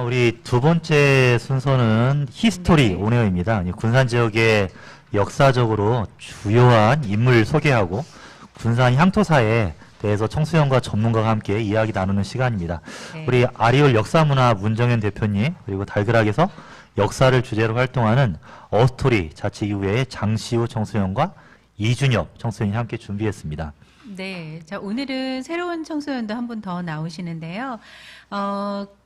우리 두 번째 순서는 히스토리 네. 온에어입니다. 군산 지역의 역사적으로 주요한 인물 소개하고 군산 향토사에 대해서 청소년과 전문가가 함께 이야기 나누는 시간입니다. 네. 우리 아리올 역사문화 문정현 대표님, 그리고 달그락에서 역사를 주제로 활동하는 어스토리 자치기구의 장시우 청소년과 이준엽 청소년이 함께 준비했습니다. 네, 자 오늘은 새로운 청소년도 한 분 더 나오시는데요.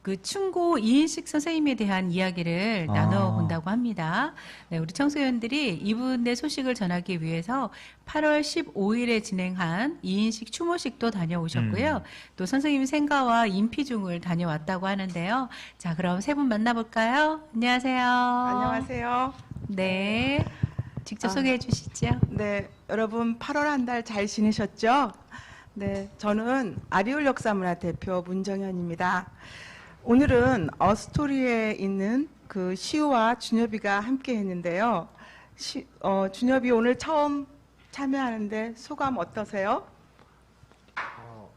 그 충고 이인식 선생님에 대한 이야기를 나눠본다고 합니다. 네, 우리 청소년들이 이분의 소식을 전하기 위해서 8월 15일에 진행한 이인식 추모식도 다녀오셨고요. 또 선생님 생가와 인피중을 다녀왔다고 하는데요. 자, 그럼 세 분 만나볼까요? 안녕하세요. 안녕하세요. 네, 직접 소개해 주시죠. 네, 여러분 8월 한 달 잘 지내셨죠? 네, 저는 아리올 역사문화 대표 문정현입니다. 오늘은 어스토리에 있는 그 시우와 준엽이가 함께 했는데요. 준엽이 오늘 처음 참여하는데 소감 어떠세요?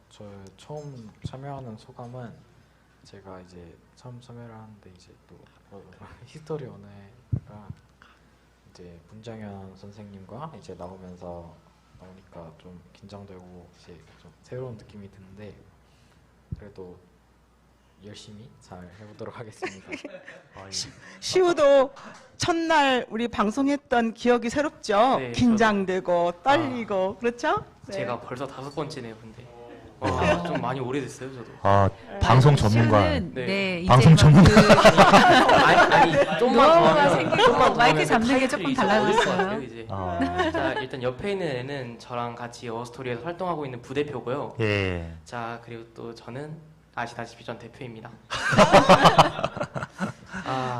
저 처음 참여하는 소감은 제가 이제 처음 참여를 하는데 이제 또 히스토리 언어가 이제 문정현 선생님과 이제 나오니까 좀 긴장되고 이제 좀 새로운 느낌이 드는데 그래도 열심히 잘 해보도록 하겠습니다. 시우도 첫날 우리 방송했던 기억이 새롭죠? 네, 긴장되고 떨리고 그렇죠? 네. 제가 벌써 5번째네요, 근데. 좀 많이 오래됐어요, 저도. 방송 전문가. 시우는, 네, 이제 방송 막 전문가. 아니, 좀만 더 노하우가 하면, 생기고 좀만 더 마이크 하면 잡는 게 타이틀이 조금 있어서 달라졌어요. 어려울 것 같아요, 이제. 아, 자, 일단 옆에 있는 애는 저랑 같이 어스토리에서 활동하고 있는 부대표고요. 예. 자, 그리고 또 저는 아시다시피 전 대표입니다.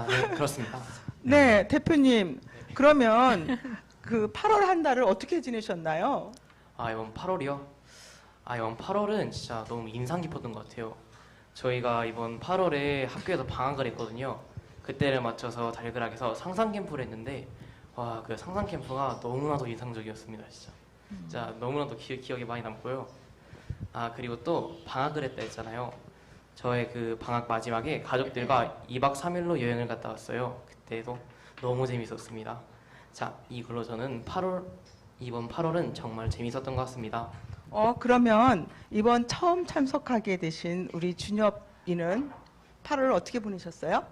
네, 그렇습니다. 네, 대표님. 그러면 그 8월 한 달을 어떻게 지내셨나요? 이번 8월이요? 이번 8월은 진짜 너무 인상 깊었던 것 같아요. 저희가 이번 8월에 학교에서 방학을 했거든요. 그때를 맞춰서 달그락에서 상상 캠프를 했는데 그 상상 캠프가 너무나도 인상적이었습니다. 진짜 너무나도 기억에 많이 남고요. 그리고 또 방학을 했다 했잖아요. 저의 그 방학 마지막에 가족들과 2박 3일로 여행을 갔다 왔어요. 그때도 너무 재밌었습니다. 자, 이걸로 저는 이번 8월은 정말 재밌었던 것 같습니다. 그러면 이번 처음 참석하게 되신 우리 준엽이는 8월 어떻게 보내셨어요?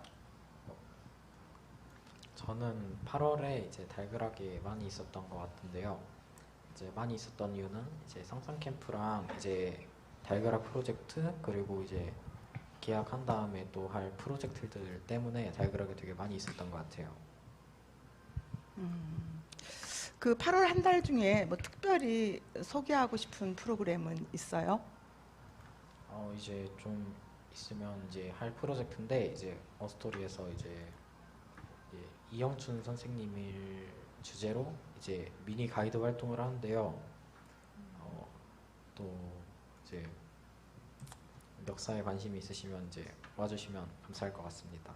저는 8월에 이제 달그락에 많이 있었던 것 같은데요. 이제 많이 있었던 이유는 이제 상상 캠프랑 이제 달그락 프로젝트 그리고 이제 계약한 다음에 또 할 프로젝트들 때문에 달그락에 되게 많이 있었던 것 같아요. 그 8월 한 달 중에 뭐 특별히 소개하고 싶은 프로그램은 있어요? 이제 좀 있으면 이제 할 프로젝트인데 이제 어스토리에서 이제 이영춘 선생님을 주제로 이제 미니 가이드 활동을 하는데요. 또 이제 역사에 관심이 있으시면 이제 와주시면 감사할 것 같습니다.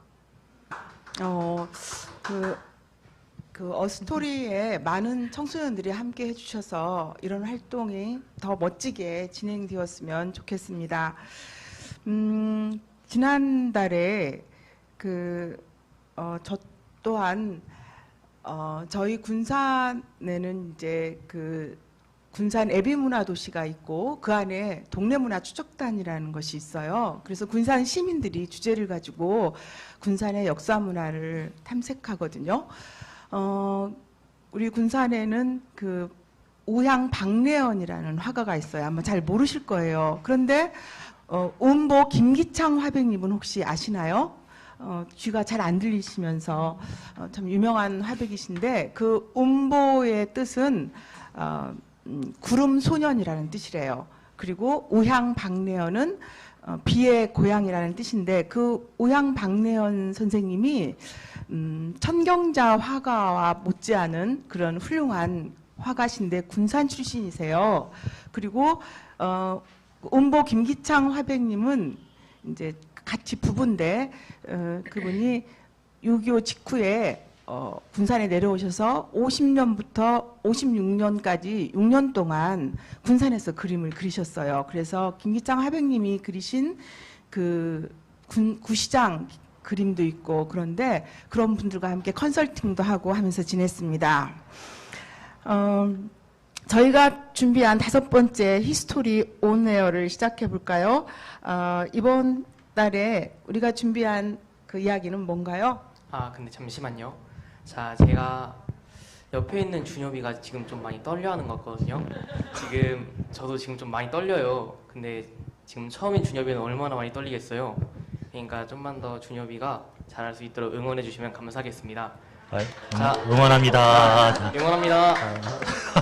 그 어스토리에 많은 청소년들이 함께 해주셔서 이런 활동이 더 멋지게 진행되었으면 좋겠습니다. 지난달에 저 또한 저희 군산에는 이제 그 군산 애비문화도시가 있고 그 안에 동네문화추적단이라는 것이 있어요. 그래서 군산 시민들이 주제를 가지고 군산의 역사문화를 탐색하거든요. 우리 군산에는 그 오향박래연이라는 화가가 있어요. 아마 잘 모르실 거예요. 그런데 음보 김기창 화백님은 혹시 아시나요? 귀가 잘 안 들리시면서 참 유명한 화백이신데 그 음보의 뜻은 구름 소년이라는 뜻이래요. 그리고 오향박래연은 비의 고향이라는 뜻인데 그 오향박래연 선생님이 천경자 화가와 못지않은 그런 훌륭한 화가신데 군산 출신이세요. 그리고 음보 김기창 화백님은 이제 같이 부부인데 그분이 6.25 직후에 군산에 내려오셔서 50년부터 56년까지 6년 동안 군산에서 그림을 그리셨어요. 그래서 김기창 화백님이 그리신 그 구시장 그림도 있고 그런데 그런 분들과 함께 컨설팅도 하고 하면서 지냈습니다. 저희가 준비한 5번째 히스토리 온에어를 시작해 볼까요? 이번 달에 우리가 준비한 그 이야기는 뭔가요? 아, 근데 잠시만요. 자, 제가 옆에 있는 준엽이가 지금 좀 많이 떨려하는 것 같거든요. 지금 저도 지금 좀 많이 떨려요. 근데 지금 처음인 준엽이는 얼마나 많이 떨리겠어요. 그러니까 좀만 더 준엽이가 잘할 수 있도록 응원해 주시면 감사하겠습니다. 자, 응원합니다. 자, 응원합니다.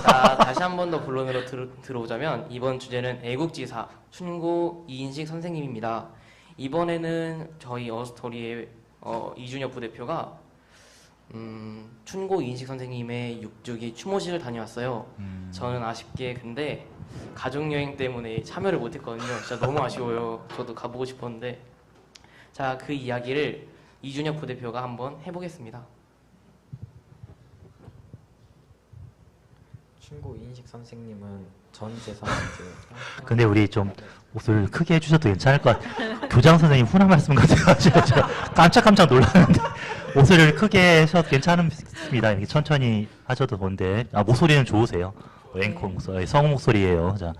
자, 다시 한 번 더 본론으로 들어오자면 이번 주제는 애국지사 춘고 이인식 선생님입니다. 이번에는 저희 어스토리의 이준엽 부대표가 춘고 이인식 선생님의 6주기 추모식을 다녀왔어요. 저는 아쉽게 근데 가족여행 때문에 참여를 못했거든요. 진짜 너무 아쉬워요. 저도 가보고 싶었는데. 자, 그 이야기를 이준엽 부대표가 한번 해보겠습니다. 춘고 이인식 선생님은 전 재산 이제 근데 우리 좀 옷을 크게 해주셔도 괜찮을 것 같아요. 교장 선생님 훈화 말씀 같아가지고 제가 깜짝깜짝 놀랐는데 옷을 크게 하셔도 괜찮습니다. 이렇게 천천히 하셔도 좋은데 목소리는 좋으세요. 앵콜 목소리, 성우 목소리예요. 자,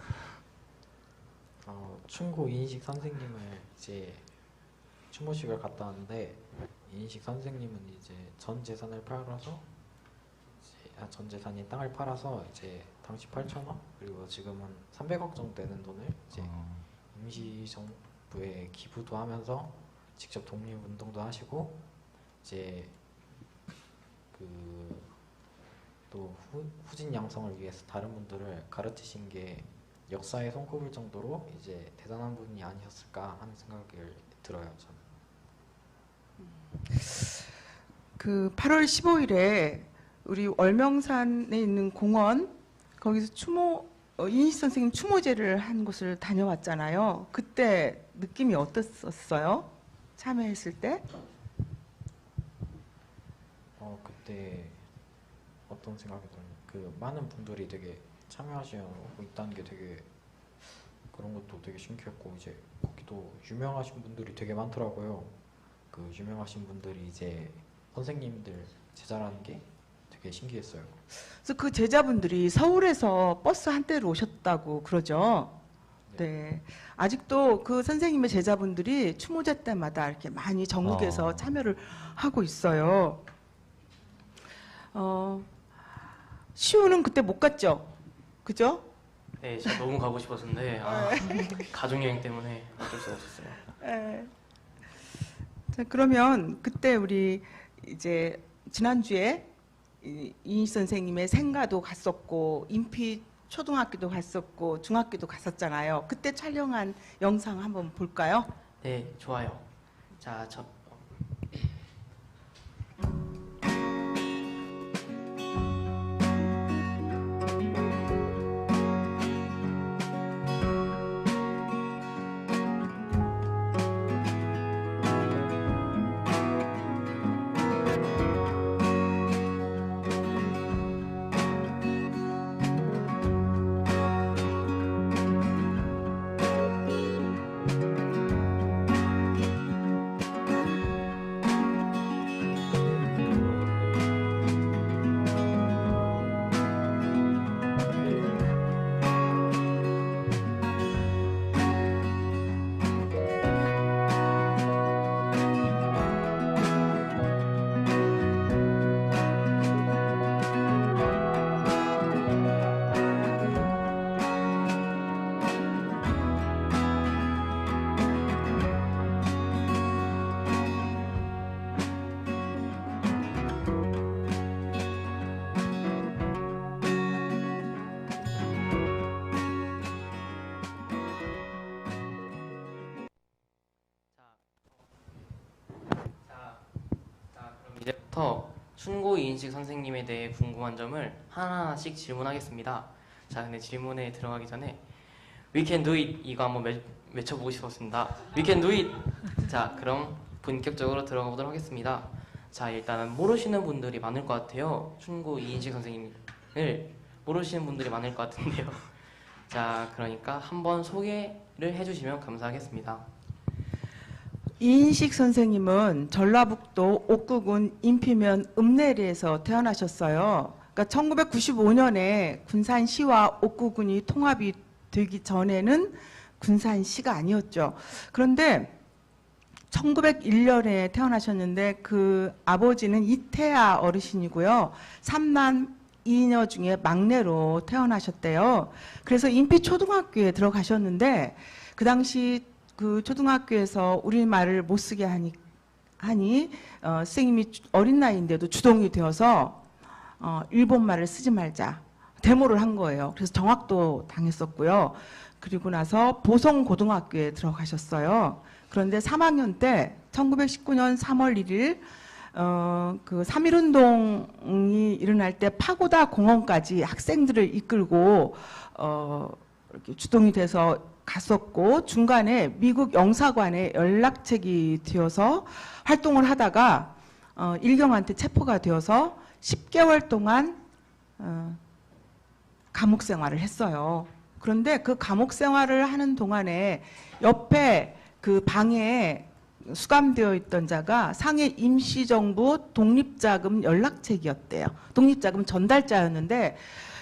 춘고 이인식 선생님을 이제 추모식을 갔다 왔는데 이인식 선생님은 이제 전 재산을 팔아서 전 재산인 땅을 팔아서 이제 당시 8,000원 그리고 지금은 300억 정도 되는 돈을 이제 임시정부에 기부도 하면서 직접 독립운동도 하시고 이제 그 또 후진 양성을 위해서 다른 분들을 가르치신 게 역사에 손꼽을 정도로 이제 대단한 분이 아니셨을까 하는 생각을 들어요. 저는. 그 8월 15일에 우리 월명산에 있는 공원 거기서 이인식 선생님 추모제를 한 곳을 다녀왔잖아요. 그때 느낌이 어땠었어요? 참여했을 때? 그때 어떤 생각이 들어요? 그 많은 분들이 되게 참여하시고 있다는 게 되게 그런 것도 되게 신기했고 이제 거기도 유명하신 분들이 되게 많더라고요. 그 유명하신 분들이 이제 선생님들 제자라는 게 되게 신기했어요. 그래서 그 제자분들이 서울에서 버스 한 대로 오셨다고 그러죠. 네. 아직도 그 선생님의 제자분들이 추모제 때마다 이렇게 많이 전국에서 참여를 하고 있어요. 시우는 그때 못 갔죠? 그죠? 네, 진짜 너무 가고 싶었는데 가족여행 때문에 어쩔 수 없었어요. 네. 자, 그러면 그때 우리 이제 지난주에 이인식 선생님의 생가도 갔었고 인피 초등학교도 갔었고 중학교도 갔었잖아요. 그때 촬영한 영상 한번 볼까요? 네, 좋아요. 자, 그럼 이제부터 춘고 이인식 선생님에 대해 궁금한 점을 하나하나씩 질문하겠습니다. 자, 근데 질문에 들어가기 전에 We can do it 이거 한번 외쳐보고 싶었습니다. We can do it. 자, 그럼 본격적으로 들어가 보도록 하겠습니다. 자, 일단은 모르시는 분들이 많을 것 같아요. 춘고 이인식 선생님을 모르시는 분들이 많을 것 같은데요. 자, 그러니까 한번 소개를 해주시면 감사하겠습니다. 이인식 선생님은 전라북도 옥구군 인피면 읍내리에서 태어나셨어요. 그러니까 1995년에 군산시와 옥구군이 통합이 되기 전에는 군산시가 아니었죠. 그런데 1901년에 태어나셨는데 그 아버지는 이태아 어르신이고요. 3남 2녀 중에 막내로 태어나셨대요. 그래서 인피초등학교에 들어가셨는데 그 당시 그 초등학교에서 우리말을 못 쓰게 하니 선생님이 어린 나이인데도 주동이 되어서 일본말을 쓰지 말자 데모를 한 거예요. 그래서 정학도 당했었고요. 그리고 나서 보성고등학교에 들어가셨어요. 그런데 3학년 때 1919년 3월 1일 그 3.1운동이 일어날 때 파고다 공원까지 학생들을 이끌고 이렇게 주동이 돼서 갔었고 중간에 미국 영사관에 연락책이 되어서 활동을 하다가 일경한테 체포가 되어서 10개월 동안 감옥 생활을 했어요. 그런데 그 감옥 생활을 하는 동안에 옆에 그 방에 수감되어 있던 자가 상해 임시정부 독립자금 연락책이었대요. 독립자금 전달자였는데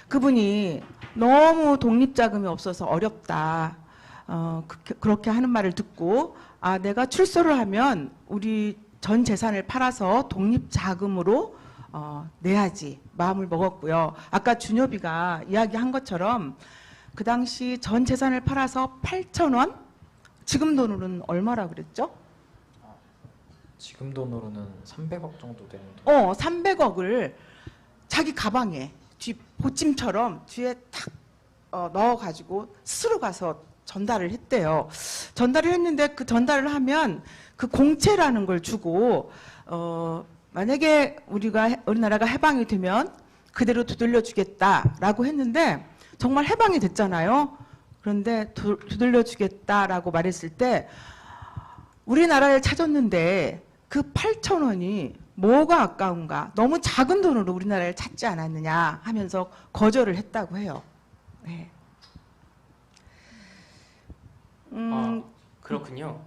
그분이 너무 독립자금이 없어서 어렵다. 그렇게 하는 말을 듣고 내가 출소를 하면 우리 전 재산을 팔아서 독립자금으로 내야지 마음을 먹었고요. 아까 준엽이가 이야기한 것처럼 그 당시 전 재산을 팔아서 8,000원? 지금 돈으로는 얼마라 그랬죠? 지금 돈으로는 300억 정도 되는 돈. 300억을 자기 가방에 보찜처럼 뒤에 탁 넣어가지고 스스로 가서 전달을 했대요. 전달을 했는데 그 전달을 하면 그 공채라는 걸 주고 만약에 우리나라가 해방이 되면 그대로 되돌려 주겠다라고 했는데 정말 해방이 됐잖아요. 그런데 되돌려 주겠다라고 말했을 때 우리나라를 찾았는데 그 8,000원이 뭐가 아까운가? 너무 작은 돈으로 우리나라를 찾지 않았느냐 하면서 거절을 했다고 해요. 네. 그렇군요.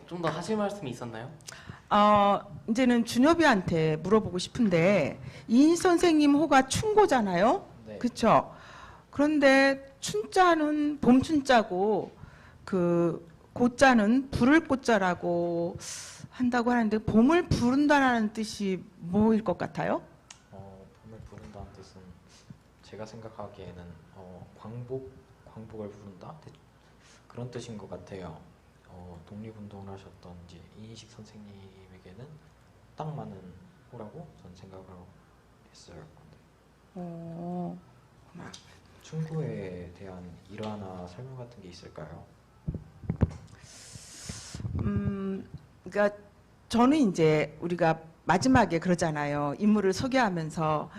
좀 더 하실 말씀이 있었나요? 이제는 준엽이한테 물어보고 싶은데 이인 선생님 호가 춘고잖아요. 네. 그렇죠? 그런데 춘자는 봄춘자고 그 고자는 부를 고자라고 한다고 하는데 봄을 부른다라는 뜻이 뭐일 것 같아요? 봄을 부른다는 뜻은 제가 생각하기에는 광복을 부른다 그런 뜻인 것 같아요. 독립운동을 하셨던 이제 이인식 선생님에게는 딱 맞는 호라고 저는 생각을 했어요. 충고에 대한 일화나 설명 같은 게 있을까요? 그러니까 저는 이제 우리가 마지막에 그러잖아요. 인물을 소개하면서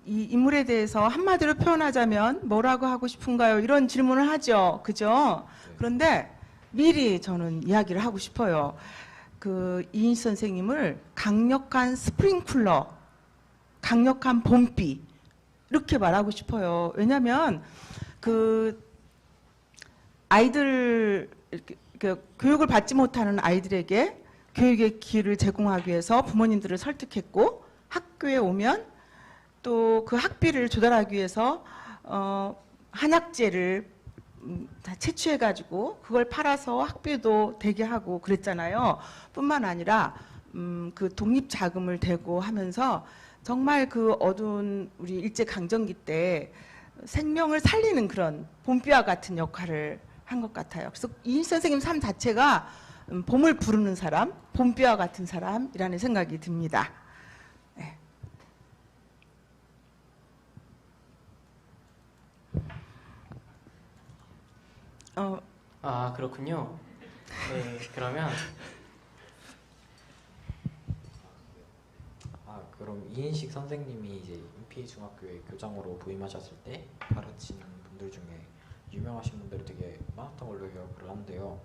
이 인물에 대해서 한마디로 표현하자면 뭐라고 하고 싶은가요? 이런 질문을 하죠. 그죠? 네. 그런데 미리 저는 이야기를 하고 싶어요. 그 이인식 선생님을 강력한 스프링쿨러, 강력한 봄비 이렇게 말하고 싶어요. 왜냐하면 그 아이들 교육을 받지 못하는 아이들에게 교육의 기회를 제공하기 위해서 부모님들을 설득했고 학교에 오면 또 그 학비를 조달하기 위해서 한약재를 다 채취해가지고 그걸 팔아서 학비도 되게 하고 그랬잖아요. 뿐만 아니라 그 독립 자금을 대고 하면서 정말 그 어두운 우리 일제 강점기 때 생명을 살리는 그런 봄비와 같은 역할을 한 것 같아요. 그래서 이 선생님 삶 자체가 봄을 부르는 사람, 봄비와 같은 사람이라는 생각이 듭니다. 네. 그렇군요. 네, 그러면 그럼 이인식 선생님이 이제 인피중학교에 교장으로 부임하셨을 때 가르치는 분들 중에 유명하신 분들이 되게 많았던 걸로 기억을 하는데요.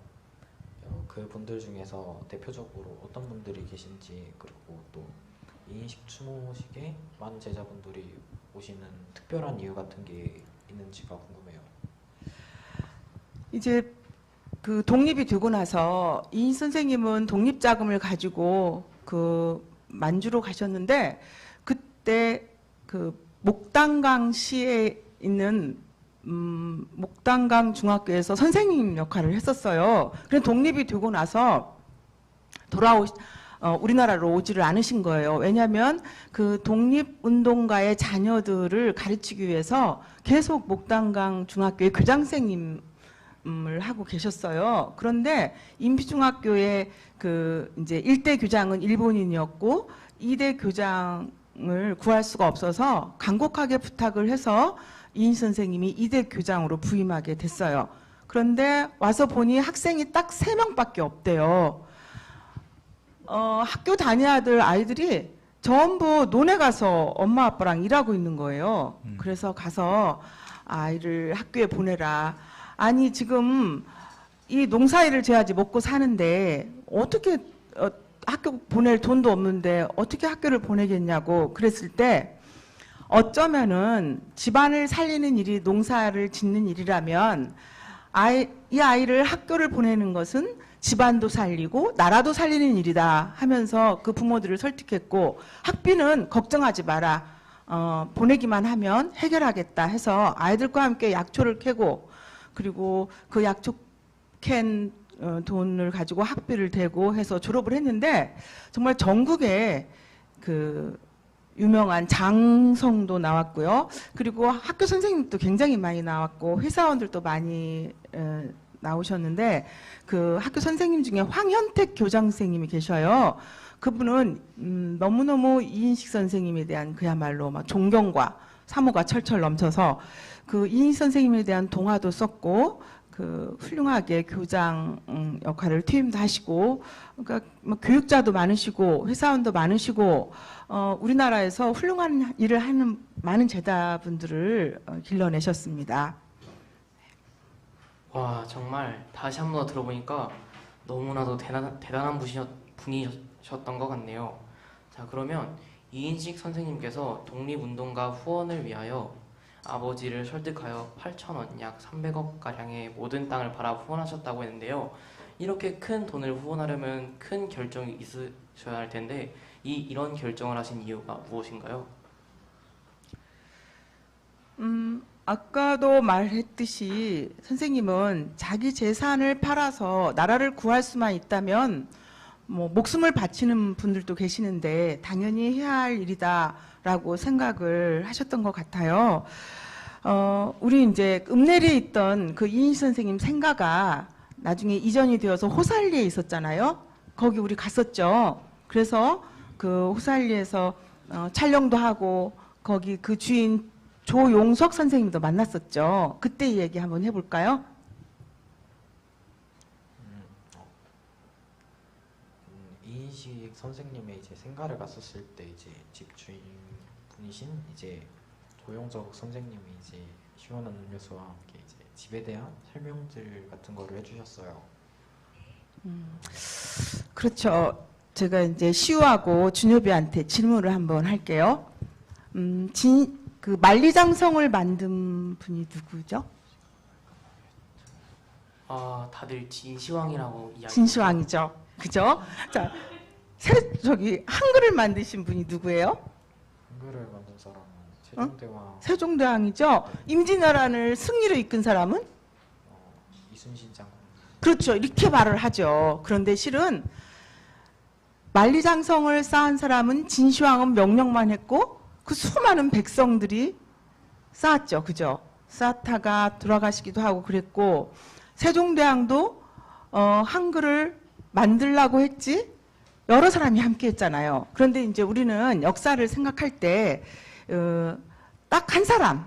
그 분들 중에서 대표적으로 어떤 분들이 계신지, 그리고 또 이인식 추모식에 많은 제자분들이 오시는 특별한 이유 같은 게 있는지가 궁금해요. 이제 그 독립이 되고 나서 이인 선생님은 독립자금을 가지고 그 만주로 가셨는데 그때 그 목단강시에 있는 목단강 중학교에서 선생님 역할을 했었어요. 그래서 독립이 되고 나서 우리나라로 오지를 않으신 거예요. 왜냐하면 그 독립운동가의 자녀들을 가르치기 위해서 계속 목단강 중학교의 교장선생님을 하고 계셨어요. 그런데 임시중학교의 그 이제 1대 교장은 일본인이었고 2대 교장을 구할 수가 없어서 간곡하게 부탁을 해서 이인 선생님이 2대 교장으로 부임하게 됐어요. 그런데 와서 보니 학생이 딱 3명밖에 없대요. 학교 다녀야 될 아이들이 전부 논에 가서 엄마 아빠랑 일하고 있는 거예요. 그래서 가서 아이를 학교에 보내라. 아니 지금 이 농사일을 져야지 먹고 사는데 어떻게 학교 보낼 돈도 없는데 어떻게 학교를 보내겠냐고 그랬을 때 어쩌면은 집안을 살리는 일이 농사를 짓는 일이라면 이 아이를 학교를 보내는 것은 집안도 살리고 나라도 살리는 일이다 하면서 그 부모들을 설득했고 학비는 걱정하지 마라. 보내기만 하면 해결하겠다 해서 아이들과 함께 약초를 캐고 그리고 그 약초 캔 돈을 가지고 학비를 대고 해서 졸업을 했는데 정말 전국에 그 유명한 장성도 나왔고요. 그리고 학교 선생님도 굉장히 많이 나왔고 회사원들도 많이 나오셨는데 그 학교 선생님 중에 황현택 교장 선생님이 계셔요. 그분은 너무너무 이인식 선생님에 대한 그야말로 막 존경과 사모가 철철 넘쳐서 그 이인식 선생님에 대한 동화도 썼고 그 훌륭하게 교장 역할을 투임도 하시고 그러니까 뭐 교육자도 많으시고 회사원도 많으시고 우리나라에서 훌륭한 일을 하는 많은 제자분들을 길러내셨습니다. 와, 정말 다시 한 번 더 들어보니까 너무나도 대단한 분이셨던 것 같네요. 자, 그러면 이인식 선생님께서 독립운동가 후원을 위하여 아버지를 설득하여 8,000원, 약 300억 가량의 모든 땅을 팔아 후원하셨다고 했는데요. 이렇게 큰 돈을 후원하려면 큰 결정이 있으셔야 할 텐데 이런 결정을 하신 이유가 무엇인가요? 아까도 말했듯이 선생님은 자기 재산을 팔아서 나라를 구할 수만 있다면 뭐 목숨을 바치는 분들도 계시는데 당연히 해야 할 일이다라고 생각을 하셨던 것 같아요. 우리 이제 읍내리에 있던 그 이인식 선생님 생가가 나중에 이전이 되어서 호살리에 있었잖아요. 거기 우리 갔었죠. 그래서 그 호살리에서 촬영도 하고 거기 그 주인 조용석 선생님도 만났었죠. 그때 얘기 한번 해볼까요? 이인식 선생님의 이제 생가를 갔었을 때 이제 집주인 분이신 이제 조용석 선생님이 이제 시원한 음료수와 함께 이제 집에 대한 설명들 같은 거를 해주셨어요. 그렇죠. 제가 이제 시우하고 준엽이한테 질문을 한번 할게요. 그 만리장성을 만든 분이 누구죠? 다들 진시황이라고 이야기. 진시황이죠. 그죠? 자, 저기 한글을 만드신 분이 누구예요? 한글을 만든 사람은 세종대왕 세종대왕이죠. 임진왜란을 승리로 이끈 사람은? 이순신 장군. 그렇죠. 이렇게 말을 하죠. 그런데 실은 만리장성을 쌓은 사람은 진시황은 명령만 했고 그 수많은 백성들이 쌓았죠. 그죠? 쌓다가 돌아가시기도 하고 그랬고 세종대왕도 한글을 만들라고 했지 여러 사람이 함께 했잖아요. 그런데 이제 우리는 역사를 생각할 때 딱 한 사람,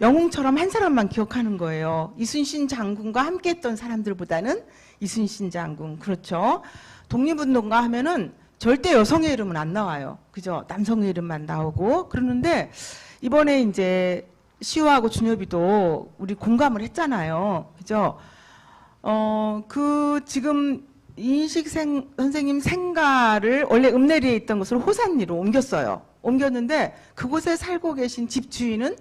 영웅처럼 한 사람만 기억하는 거예요. 이순신 장군과 함께 했던 사람들보다는 이순신 장군. 그렇죠. 독립운동가 하면은 절대 여성의 이름은 안 나와요. 그죠? 남성의 이름만 나오고 그러는데 이번에 이제 시우하고 준엽이도 우리 공감을 했잖아요. 그죠? 지금 이인식 선생님 생가를 원래 읍내리에 있던 것을 호산리로 옮겼어요. 옮겼는데 그곳에 살고 계신 집주인은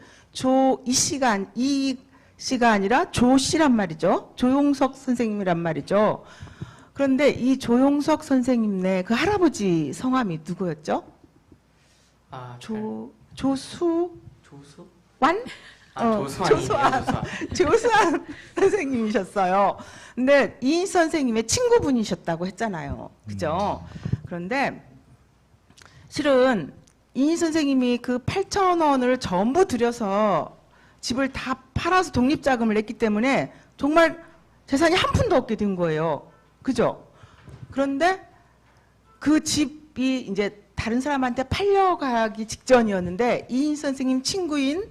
씨가 아니라 조 씨란 말이죠. 조용석 선생님이란 말이죠. 그런데 이 조용석 선생님네 그 할아버지 성함이 누구였죠? 아, 조수완? 조수? 조수환이네요, 조수완. 조수환. 조수완 선생님이셨어요. 근데 이 선생님의 친구분이셨다고 했잖아요. 그죠? 그런데 실은 이 선생님이 그 8,000원을 전부 들여서 집을 다 팔아서 독립자금을 냈기 때문에 정말 재산이 한 푼도 없게 된 거예요. 그죠? 그런데 그 집이 이제 다른 사람한테 팔려가기 직전이었는데 이 선생님 친구인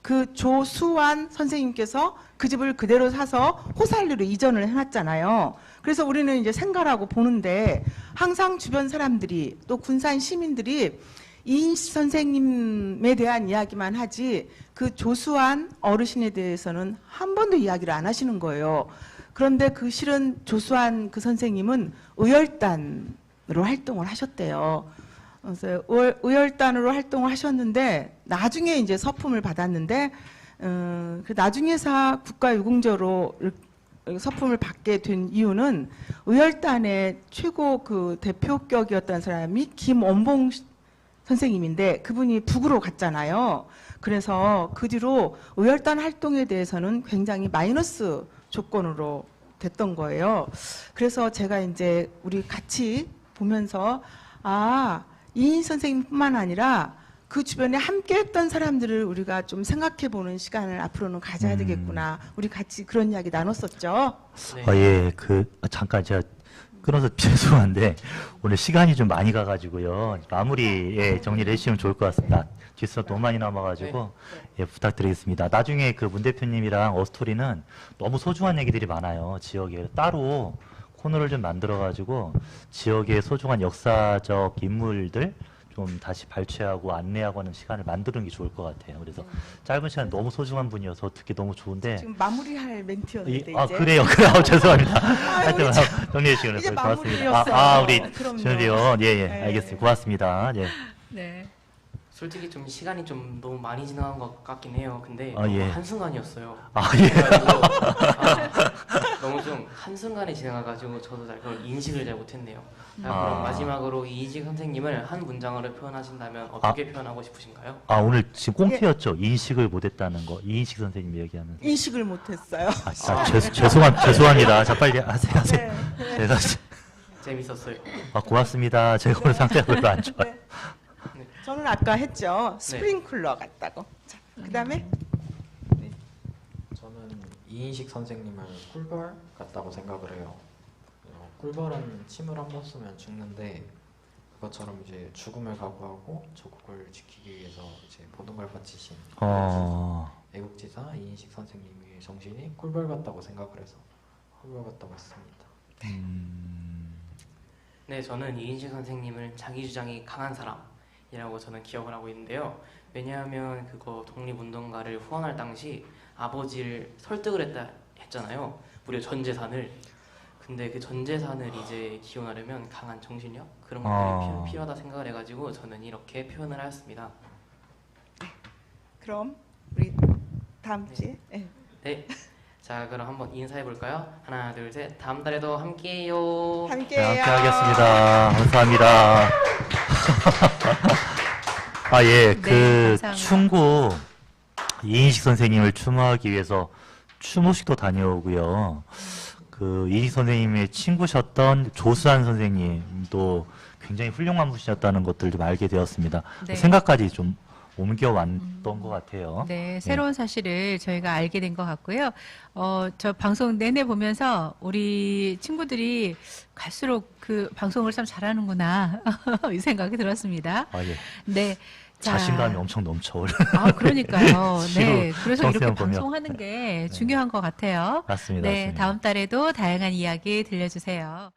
그 조수완 선생님께서 그 집을 그대로 사서 호살리로 이전을 해놨잖아요. 그래서 우리는 이제 생가라고 보는데 항상 주변 사람들이 또 군산 시민들이 이 선생님에 대한 이야기만 하지 그 조수완 어르신에 대해서는 한 번도 이야기를 안 하시는 거예요. 그런데 그 실은 조수완 그 선생님은 의열단으로 활동을 하셨대요. 그래서 의열단으로 활동을 하셨는데 나중에 이제 서품을 받았는데 그 나중에사 국가유공자로 서품을 받게 된 이유는 의열단의 최고 그 대표격이었던 사람이 김원봉 선생님인데 그분이 북으로 갔잖아요. 그래서 그 뒤로 의열단 활동에 대해서는 굉장히 마이너스 조건으로 됐던 거예요. 그래서 제가 이제 우리 같이 보면서 이 선생님뿐만 아니라 그 주변에 함께 했던 사람들을 우리가 좀 생각해 보는 시간을 앞으로는 가져야 되겠구나. 우리 같이 그런 이야기 나눴었죠. 네. 예, 잠깐 제가 끊어서 죄송한데, 오늘 시간이 좀 많이 가가지고요. 마무리에 정리를 해주시면 좋을 것 같습니다. 뒷서 너무 많이 남아가지고, 예, 부탁드리겠습니다. 나중에 그 문 대표님이랑 어스토리는 너무 소중한 얘기들이 많아요. 지역에 따로 코너를 좀 만들어가지고, 지역의 소중한 역사적 인물들, 좀 다시 발췌하고 안내하고 하는 시간을 만드는 게 좋을 것 같아요. 그래서 짧은 시간 너무 소중한 분이어서 듣기 너무 좋은데. 지금 마무리할 멘트였는데 이제. 그래요. 죄송합니다. 하여튼 우리 정리해 주시면 이제 고맙습니다. 마무리였어요. 우리 그럼요. 준비원, 예, 네. 알겠습니다. 고맙습니다. 예. 네. 솔직히 좀 시간이 좀 너무 많이 지나간 것 같긴 해요. 근데 아, 너무 예. 한순간이었어요. 예. 그래가지고 너무 좀 한순간에 지나가가지고 저도 잘 그걸 인식을 잘 못했네요. 그럼 마지막으로 이인식 선생님을 한 문장으로 표현하신다면 어떻게 표현하고 싶으신가요? 오늘 지금 꽁트였죠. 인식을 못했다는 거. 이인식 선생님 얘기하면서. 인식을 못했어요. 죄송합니다. 자, 빨리 하세요. 네. 제가 재밌었어요. 고맙습니다. 제가 오늘 상태가 별로 안 좋아요. 네. 저는 아까 했죠. 스프링클러 같다고. 자, 그다음에 저는 이인식 선생님을 꿀벌 같다고 생각을 해요. 꿀벌은 침을 한 번 쏘면 죽는데 그것처럼 이제 죽음을 각오하고 조국을 지키기 위해서 이제 모든 걸 바치신 애국지사 이인식 선생님의 정신이 꿀벌 같다고 생각을 해서 꿀벌 같다고 했습니다. 네, 저는 이인식 선생님을 자기 주장이 강한 사람이라고 저는 기억을 하고 있는데요. 왜냐하면 그거 독립운동가를 후원할 당시 아버지를 설득을 했잖아요. 무려 전 재산을. 근데 그 전 재산을 이제 기원하려면 강한 정신력 그런 것들이 필요하다 생각을 해가지고 저는 이렇게 표현을 하였습니다. 그럼 우리 다음 주에 네. 자, 그럼 한번 인사해 볼까요? 하나, 둘, 셋. 다음 달에도 함께해요. 함께해요. 네, 함께 하겠습니다. 감사합니다. 예, 감사합니다. 충고 이인식 선생님을 추모하기 위해서 추모식도 다녀오고요. 이인식 선생님의 친구셨던 조수환 선생님도 굉장히 훌륭한 분이셨다는 것들 좀 알게 되었습니다. 네. 생각까지 좀 옮겨왔던 것 같아요. 네, 새로운 사실을 저희가 알게 된 것 같고요. 저 방송 내내 보면서 우리 친구들이 갈수록 그 방송을 참 잘하는구나 이 생각이 들었습니다. 예. 네. 자, 자신감이 엄청 넘쳐. 그러니까요. 네. 그래서 이렇게 정세영 보면. 방송하는 게 중요한 것 같아요. 맞습니다. 네, 맞습니다. 다음 달에도 다양한 이야기 들려주세요.